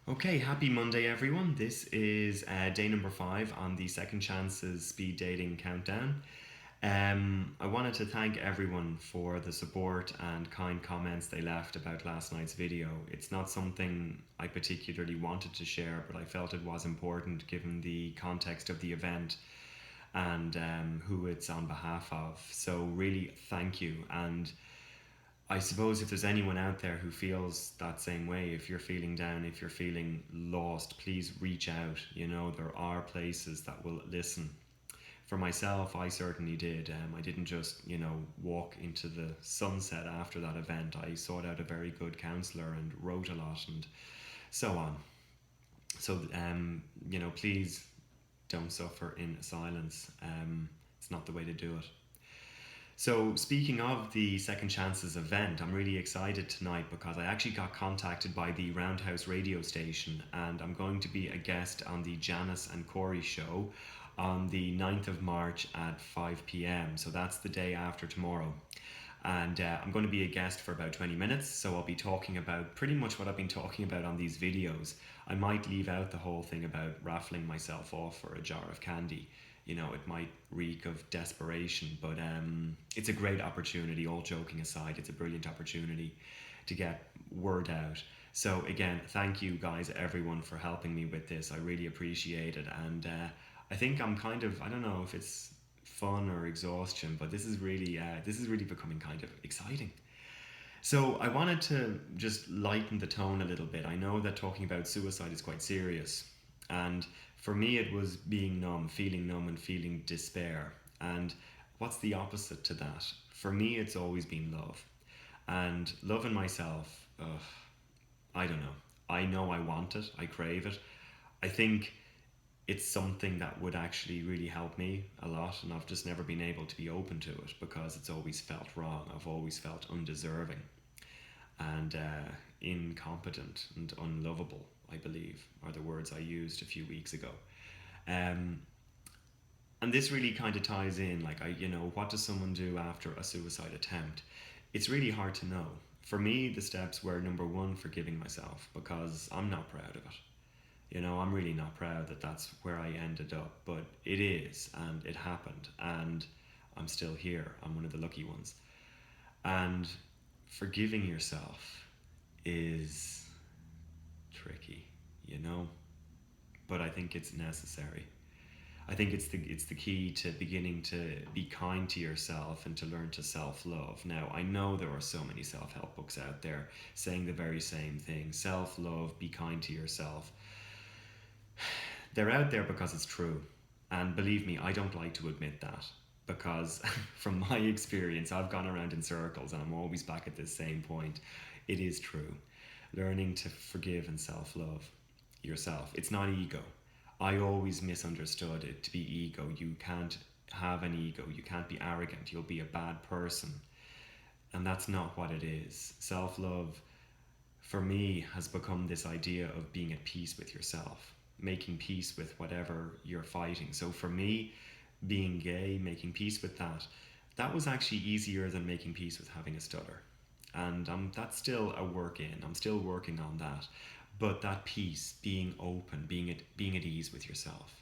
Okay, happy Monday, everyone. This is day number 5 on the Second Chances Speed Dating Countdown. I wanted to thank everyone for the support and kind comments they left about last night's video. It's not something I particularly wanted to share, but I felt it was important given the context of the event and who it's on behalf of. So, really, thank you. And I suppose if there's anyone out there who feels that same way, if you're feeling down, if you're feeling lost, please reach out. There are places that will listen. For myself, I certainly did. I didn't just, walk into the sunset after that event. I sought out a very good counsellor and wrote a lot and so on. So, please don't suffer in silence. It's not the way to do it. So, speaking of the Second Chances event, I'm really excited tonight because I actually got contacted by the Roundhouse radio station and I'm going to be a guest on the Janice and Corey show on the 9th of March at 5 pm. So, that's the day after tomorrow. And I'm going to be a guest for about 20 minutes, so I'll be talking about pretty much what I've been talking about on these videos. I might leave out the whole thing about raffling myself off for a jar of candy. It might reek of desperation, but it's a great opportunity, all joking aside. It's a brilliant opportunity to get word out. So again, thank you guys, everyone, for helping me with this. I really appreciate it. And I think I'm kind of, I don't know if it's fun or exhaustion, but this is really becoming kind of exciting. So I wanted to just lighten the tone a little bit. I know that talking about suicide is quite serious, and for me it was being numb and feeling despair. And what's the opposite to that? For me, it's always been love. And loving myself, I don't know. I know I want it, I crave it. I think it's something that would actually really help me a lot, and I've just never been able to be open to it because it's always felt wrong. I've always felt undeserving and incompetent and unlovable, I believe, are the words I used a few weeks ago. Um, and this really kind of ties in, like, what does someone do after a suicide attempt? It's really hard to know. For me, the steps were number one, forgiving myself because I'm not proud of it. I'm really not proud that that's where I ended up, but it is, and it happened, and I'm still here. I'm one of the lucky ones. And forgiving yourself is tricky, but I think it's necessary. I think it's the key to beginning to be kind to yourself and to learn to self-love. Now, I know there are so many self-help books out there saying the very same thing. Self-love, be kind to yourself. They're out there because it's true. And believe me, I don't like to admit that because from my experience, I've gone around in circles and I'm always back at this same point. It is true. Learning to forgive and self-love yourself. It's not ego. I always misunderstood it to be ego. You can't have an ego. You can't be arrogant. You'll be a bad person. And that's not what it is. Self-love, for me, has become this idea of being at peace with yourself, making peace with whatever you're fighting. So for me, being gay, making peace with that was actually easier than making peace with having a stutter. And that's still a work in. I'm still working on that. But that peace, being open, being at ease with yourself,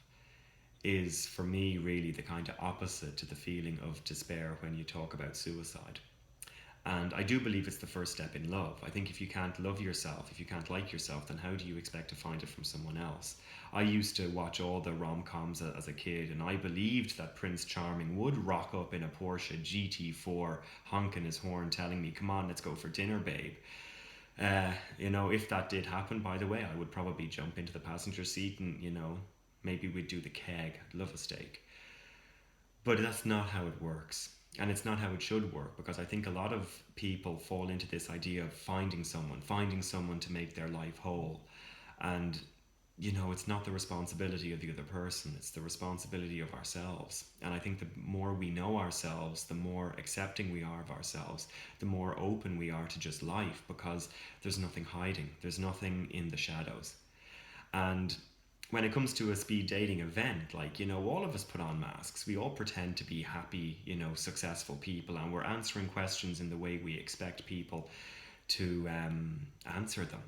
is for me really the kind of opposite to the feeling of despair when you talk about suicide. And I do believe it's the first step in love. I think if you can't love yourself, if you can't like yourself, then how do you expect to find it from someone else? I used to watch all the rom-coms as a kid, and I believed that Prince Charming would rock up in a Porsche GT4, honking his horn, telling me, "Come on, let's go for dinner, babe." If that did happen, by the way, I would probably jump into the passenger seat and, maybe we'd do the keg. I'd love a steak. But that's not how it works. And it's not how it should work, because I think a lot of people fall into this idea of finding someone to make their life whole. And, it's not the responsibility of the other person, it's the responsibility of ourselves. And I think the more we know ourselves, the more accepting we are of ourselves, the more open we are to just life, because there's nothing hiding, there's nothing in the shadows. And when it comes to a speed dating event, all of us put on masks. We all pretend to be happy, successful people, and we're answering questions in the way we expect people to answer them.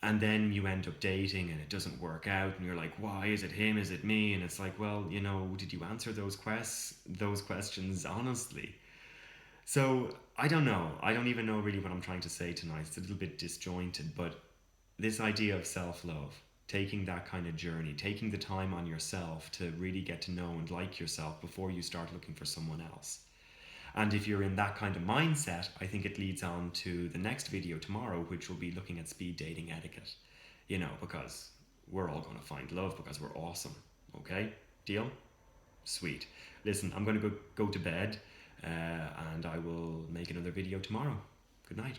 And then you end up dating and it doesn't work out, and you're like, why is it him, is it me? And it's like, well, did you answer those questions honestly? So I don't know. I don't even know really what I'm trying to say tonight. It's a little bit disjointed, but this idea of self-love, taking that kind of journey, taking the time on yourself to really get to know and like yourself before you start looking for someone else. And if you're in that kind of mindset, I think it leads on to the next video tomorrow, which will be looking at speed dating etiquette. Because we're all going to find love because we're awesome. Okay? Deal? Sweet. Listen, I'm going to go to bed, and I will make another video tomorrow. Good night.